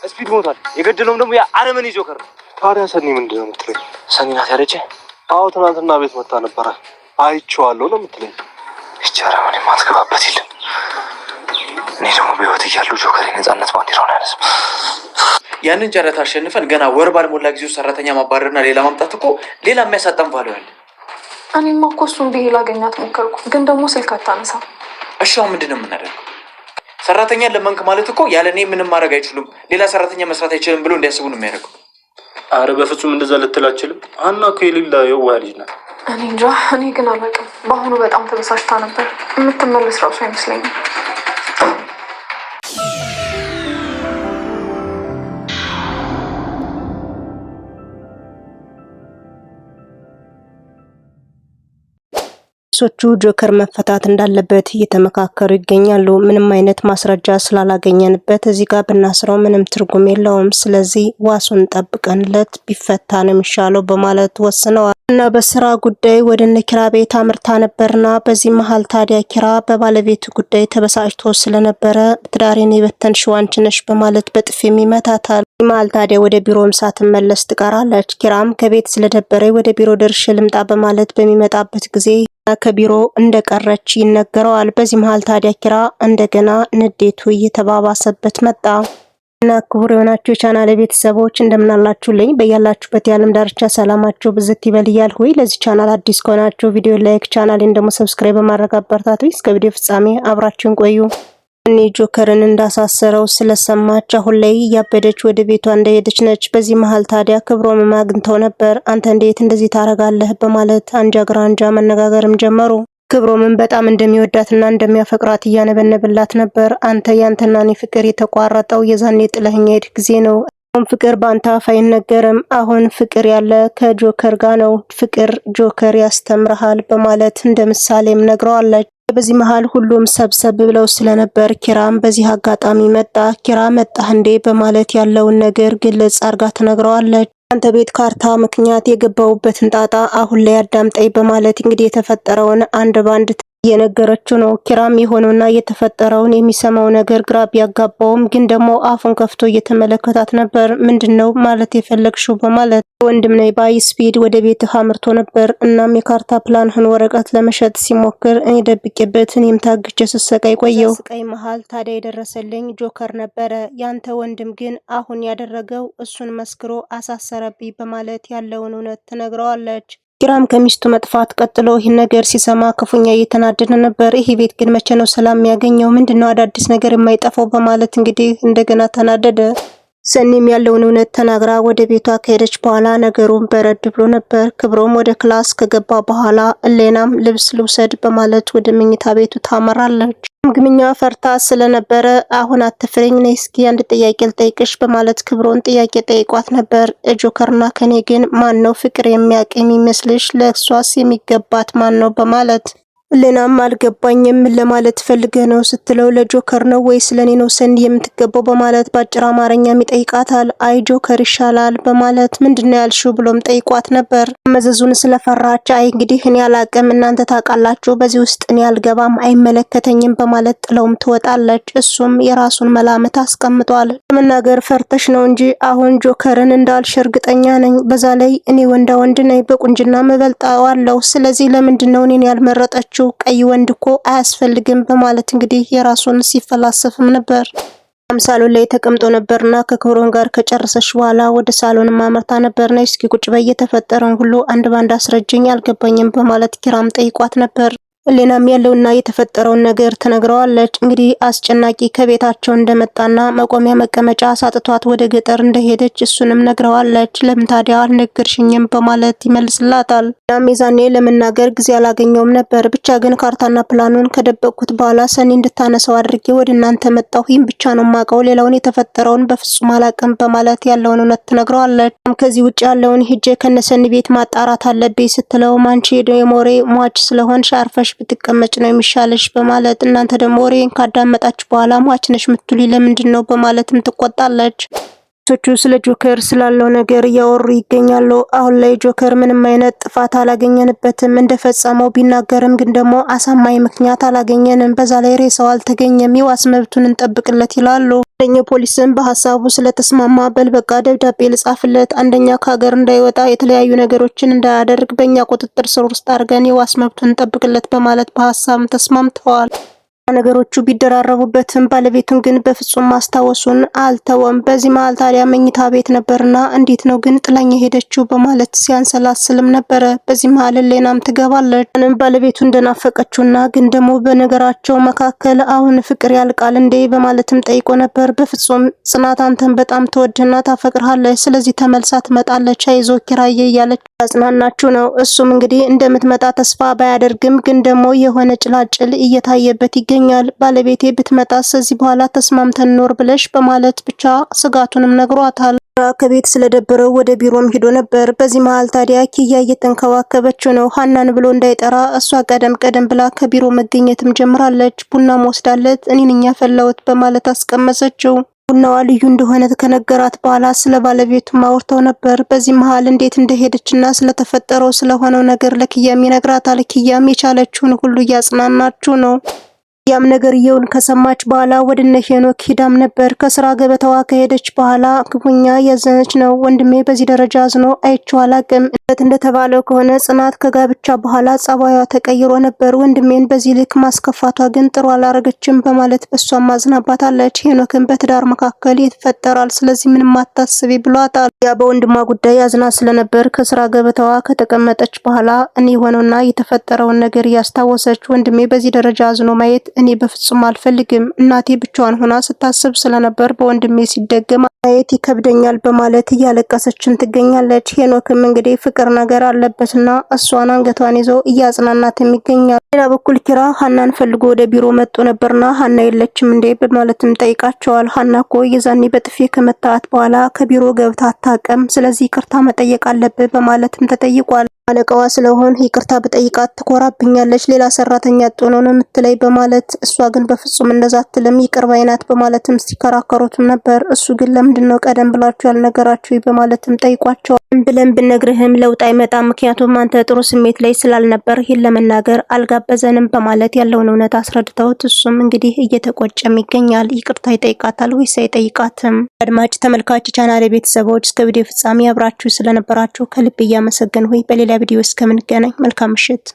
ስፒድ ሞቷል። የገደለውም ደግሞ ያ አረመኔ ጆከር ነው። ታዲያ ሰኒ ምንድን ነው የምትለኝ? ሰኒ ናት ያለችህ? አዎ ትናንትና ቤት መጣ ነበረ አይቼዋለሁ ነው የምትለኝ? ይቺ አረመኔ ማትገባበት የለም። እኔ ደግሞ በህይወት እያለሁ ጆከር የነጻነት ባንዲራውን አያነሳም። ያንን ጨረታ አሸንፈን ገና ወር ባልሞላ ጊዜ ሰራተኛ ማባረርና ሌላ ማምጣት እኮ ሌላ የሚያሳጣን ቫልዩ አለ። እኔማ እኮ እሱን ብዬ ላገኛት ሞከርኩ፣ ግን ደግሞ ስልክ አታነሳም። እሺ አሁን ምንድን ነው የምናደርገው? ሰራተኛ ለመንክ ማለት እኮ ያለ እኔ ምንም ማድረግ አይችሉም፣ ሌላ ሰራተኛ መስራት አይችልም ብሎ እንዲያስቡ ነው የሚያደርገው። አረ በፍጹም እንደዛ ልትል አትችልም። አና እኮ የሌላ የዋህ ልጅ ናት። እኔ እንጃ። እኔ ግን አላውቅም። በአሁኑ በጣም ተበሳጭታ ነበር። የምትመለስ ራሱ አይመስለኝም። ሶቹ ጆከር መፈታት እንዳለበት እየተመካከሩ ይገኛሉ። ምንም አይነት ማስረጃ ስላላገኘንበት እዚህ ጋር ብናስረው ምንም ትርጉም የለውም። ስለዚህ ዋሱን ጠብቀንለት ቢፈታ ነው የሚሻለው በማለት ወስነዋል። እና በስራ ጉዳይ ወደ ኪራ ቤት አምርታ ነበርና በዚህ መሃል ታዲያ ኪራ በባለቤቱ ጉዳይ ተበሳጭቶ ስለነበረ ትዳሬን የበተንሽው አንቺ ነሽ በማለት በጥፊም ይመታታል። መሃል ታዲያ ወደ ቢሮም ሳትመለስ ትቀራለች። ኪራም ከቤት ስለደበረ ወደ ቢሮ ደርሼ ልምጣ በማለት በሚመጣበት ጊዜ ከቢሮ እንደቀረች ይነገረዋል። በዚህ መሃል ታዲያ ኪራ እንደገና ንዴቱ እየተባባሰበት መጣ። እና ክቡር የሆናችሁ የቻናል ቤተሰቦች እንደምናላችሁልኝ በያላችሁበት የዓለም ዳርቻ ሰላማችሁ ብዝት ይበል እያልኩኝ ለዚህ ቻናል አዲስ ከሆናችሁ ቪዲዮ ላይክ፣ ቻናሌን ደግሞ ሰብስክራይብ በማድረግ አበረታቱኝ። እስከ ቪዲዮ ፍጻሜ አብራችሁን ቆዩ። እኔ ጆከርን እንዳሳሰረው ስለሰማች አሁን ላይ እያበደች ወደ ቤቷ እንደሄደች ነች። በዚህ መሃል ታዲያ ክብሮም አግኝተው ነበር። አንተ እንዴት እንደዚህ ታረጋለህ በማለት አንጃ ግራንጃ መነጋገርም ጀመሩ። ክብሮምን በጣም እንደሚወዳትና እንደሚያፈቅራት እያነበነብላት ነበር። አንተ ያንተና እኔ ፍቅር የተቋረጠው የዛኔ ጥለኸኝ ሄድክ ጊዜ ነው። አሁን ፍቅር ባንተ አፍ አይነገርም። አሁን ፍቅር ያለ ከጆከር ጋር ነው። ፍቅር ጆከር ያስተምርሃል በማለት እንደ ምሳሌም ነግረዋለች። በዚህ መሃል ሁሉም ሰብሰብ ብለው ስለነበር ኪራም በዚህ አጋጣሚ መጣ። ኪራ መጣህ እንዴ በማለት ያለውን ነገር ግልጽ አርጋ ትነግረዋለች። አንተ ቤት ካርታ ምክንያት የገባውበትን ጣጣ አሁን ላይ አዳምጠኝ በማለት እንግዲህ የተፈጠረውን አንድ ባንድ እየነገረችው ነው። ኪራም የሆነውና የተፈጠረውን የሚሰማው ነገር ግራ ቢያጋባውም ግን ደግሞ አፉን ከፍቶ እየተመለከታት ነበር። ምንድነው ማለት የፈለግሽው በማለት ወንድም ነይ ባይ ስፒድ ወደ ቤትህ አምርቶ ነበር። እናም የካርታ ፕላንህን ወረቀት ለመሸጥ ሲሞክር እኔ ደብቄበት እኔም ታግቼ ስሰቃይ ቆየው። ስቃይ መሃል ታዲያ የደረሰልኝ ጆከር ነበረ። ያንተ ወንድም ግን አሁን ያደረገው እሱን መስክሮ አሳሰረብኝ በማለት ያለውን እውነት ትነግረዋለች። ኪራም ከሚስቱ መጥፋት ቀጥሎ ይህን ነገር ሲሰማ ክፉኛ እየተናደደ ነበር። ይሄ ቤት ግን መቼ ነው ሰላም የሚያገኘው? ምንድነው አዳዲስ ነገር የማይጠፋው? በማለት እንግዲህ እንደገና ተናደደ። ሰኒም ያለውን እውነት ተናግራ ወደ ቤቷ ከሄደች በኋላ ነገሩን በረድ ብሎ ነበር። ክብሮም ወደ ክላስ ከገባ በኋላ እሌናም ልብስ ልውሰድ በማለት ወደ መኝታ ቤቱ ታመራለች። ግምኛ ፈርታ ስለነበረ አሁን አትፍሬኝ ነይ እስኪ አንድ ጥያቄ ልጠይቅሽ በማለት ክብሮን ጥያቄ ጠይቋት ነበር። ጆከርና ከኔ ግን ማን ነው ፍቅር የሚያውቅ የሚመስልሽ? ለሷስ የሚገባት ማን ነው በማለት ሌናም አልገባኝም ለማለት ፈልገ ነው ስትለው ለጆከር ነው ወይስ ለኔ ነው ሰኒ የምትገባው በማለት ባጭር አማርኛም ይጠይቃታል። አይ ጆከር ይሻላል በማለት ምንድነው ያልሽው ብሎም ጠይቋት ነበር። መዘዙን ስለፈራች አይ እንግዲህ እኔ አላቅም እናንተ ታውቃላችሁ፣ በዚህ ውስጥ እኔ አልገባም አይመለከተኝም በማለት ጥለውም ትወጣለች። እሱም የራሱን መላምት አስቀምጧል። ለመናገር ፈርተሽ ነው እንጂ አሁን ጆከርን እንዳልሽ እርግጠኛ ነኝ። በዛ ላይ እኔ ወንዳ ወንድ ነኝ፣ በቁንጅና መበልጣዋለሁ። ስለዚህ ለምንድነው እኔን ያልመረጠችው? ቀይ ወንድ እኮ አያስፈልግም በማለት እንግዲህ የራሱን ሲፈላሰፍም ነበር። ሳሎን ላይ ተቀምጦ ነበርና ከክብሮን ጋር ከጨረሰች በኋላ ወደ ሳሎን ማመርታ ነበርና እስኪ ቁጭ በይ የተፈጠረውን ሁሉ አንድ ባንድ አስረጅኝ አልገባኝም በማለት ኪራም ጠይቋት ነበር። ሌናም ያለውና የተፈጠረውን ነገር ተነግረዋለች። እንግዲህ አስጨናቂ ከቤታቸው እንደመጣና መቆሚያ መቀመጫ ሳጥቷት ወደ ገጠር እንደሄደች እሱንም ነግረዋለች። ለምን ታዲያ አልነገርሽኝም በማለት ይመልስላታል። እናም የዛኔ ለመናገር ጊዜ አላገኘውም ነበር፣ ብቻ ግን ካርታና ፕላኑን ከደበቅኩት በኋላ ሰኒ እንድታነሳው አድርጌ ወደ እናንተ መጣሁ። ይህም ብቻ ነው ማቀው፣ ሌላውን የተፈጠረውን በፍጹም አላቅም በማለት ያለውን እውነት ትነግረዋለች። ከዚህ ውጭ ያለውን ሂጄ ከነሰኒ ቤት ማጣራት አለብኝ ስትለው አንቺ የሞሬ ሟች ስለሆንሽ አርፈሽ ብትቀመጭ ነው የሚሻለሽ በማለት እናንተ ደግሞ ወሬን ካዳመጣችሁ በኋላ ሟች ነሽ ምትሉኝ ለምንድን ነው በማለትም ትቆጣለች። ፖሊሶቹ ስለ ጆከር ስላለው ነገር እያወሩ ይገኛሉ። አሁን ላይ ጆከር ምንም አይነት ጥፋት አላገኘንበትም፣ እንደፈጸመው ቢናገርም ግን ደግሞ አሳማኝ ምክንያት አላገኘንም፣ በዛ ላይ ሬሳው አልተገኘም፣ የዋስ መብቱን እንጠብቅለት ይላሉ። አንደኛው ፖሊስም በሀሳቡ ስለተስማማ በልበቃ ደብዳቤ ልጻፍለት፣ አንደኛ ከሀገር እንዳይወጣ የተለያዩ ነገሮችን እንዳያደርግ በእኛ ቁጥጥር ስር ውስጥ አድርገን የዋስ መብቱን እንጠብቅለት በማለት በሀሳብ ተስማምተዋል። ነገሮቹ ቢደራረቡበትም ባለቤቱን ግን በፍጹም ማስታወሱን አልተወም። በዚህ መሃል ታዲያ መኝታ ቤት ነበርና እንዴት ነው ግን ጥላኝ ሄደችው በማለት ሲያንሰላስልም ነበረ። በዚህ መሃል ሌናም ትገባለች። ባለቤቱ እንደናፈቀችውና ግን ደግሞ በነገራቸው መካከል አሁን ፍቅር ያልቃል እንዴ በማለትም ጠይቆ ነበር። በፍጹም ጽናት አንተን በጣም ትወድና ታፈቅርሃለች፣ ስለዚህ ተመልሳ ትመጣለች፣ አይዞ ኪራዬ እያለች አጽናናችሁ ነው። እሱም እንግዲህ እንደምትመጣ ተስፋ ባያደርግም ግን ደግሞ የሆነ ጭላጭል እየታየበት ይገኛል። ባለቤቴ ብትመጣስ ከዚህ በኋላ ተስማምተን ኖር ብለሽ በማለት ብቻ ስጋቱንም ነግሯታል። ከቤት ስለደበረው ወደ ቢሮም ሄዶ ነበር። በዚህ መሃል ታዲያ ኪያ እየተንከባከበችው ነው። ሀናን ብሎ እንዳይጠራ እሷ ቀደም ብላ ከቢሮ መገኘትም ጀምራለች። ቡናም ወስዳለት እኔን ያፈላሁት በማለት አስቀመሰችው። ቡናዋ ልዩ እንደሆነ ከነገራት በኋላ ስለ ባለቤቱ አውርተው ነበር። በዚህ መሃል እንዴት እንደሄደችና ስለተፈጠረው ስለሆነው ነገር ለኪያም ይነግራታል። ኪያም የቻለችውን ሁሉ እያጽናናችው ነው። ያም ነገርየውን ከሰማች በኋላ ወደ እነ ሄኖክ ሂዳም ነበር። ከስራ ገበታዋ ከሄደች በኋላ ክፉኛ ያዘነች ነው። ወንድሜ በዚህ ደረጃ አዝኖ አይቼው አላቅም። እንደተባለው ከሆነ ጽናት ከጋብቻ በኋላ ጸባዩዋ ተቀይሮ ነበር። ወንድሜን በዚህ ልክ ማስከፋቷ ግን ጥሩ አላረገችም በማለት በሷም አዝናባታለች። ሄኖክን በትዳር መካከል ይፈጠራል፣ ስለዚህ ምንም አታስቢ ብሏታል። ያ በወንድሟ ጉዳይ አዝና ስለነበር ከስራ ገበታዋ ከተቀመጠች በኋላ እኔ የሆነውና የተፈጠረውን ነገር እያስታወሰች ወንድሜ በዚህ ደረጃ አዝኖ ማየት እኔ በፍጹም አልፈልግም። እናቴ ብቻዋን ሆና ስታስብ ስለነበር በወንድሜ ሲደገም ማየት ይከብደኛል በማለት እያለቀሰችን ትገኛለች። ሄኖክም እንግዲህ ፍቅር ነገር አለበትና እሷን አንገቷን ይዞ እያጽናናትም ይገኛል። ሌላ በኩል ኪራ ሀናን ፈልጎ ወደ ቢሮ መጥቶ ነበርና ሀና የለችም እንዴ በማለትም ጠይቃቸዋል። ሀና እኮ የዛኔ በጥፊ ከመታት በኋላ ከቢሮ ገብታ አታውቅም፣ ስለዚህ ይቅርታ መጠየቅ አለብህ በማለትም ተጠይቋል። አለቃዋ ስለሆን ይቅርታ በጠይቃት ትኮራብኛለች፣ ሌላ ሰራተኛ ጥኖ ነው የምትለይ በማለት እሷ ግን በፍጹም እንደዛ አትልም ይቅር ባይ ናት በማለትም ሲከራከሩትም ነበር። እሱ ግን ለምንድነው ቀደም ብላችሁ ያልነገራችሁ በማለትም ጠይቋቸው። ብለን ብነግርህም ለውጥ አይመጣም፣ ምክንያቱም አንተ ጥሩ ስሜት ላይ ስላልነበር ይህን ለመናገር አልጋበዘንም በማለት ያለውን እውነት አስረድተውት እሱም እንግዲህ እየተቆጨም ይገኛል። ይቅርታ ይጠይቃታል ወይስ አይጠይቃትም? አድማጭ ተመልካች ቻናሌ ቤተሰቦች እስከ ቪዲዮ ፍጻሜ አብራችሁ ስለነበራችሁ ከልብ እያመሰገንሁ በሌላ ቪዲዮ እስከምንገናኝ መልካም ምሽት።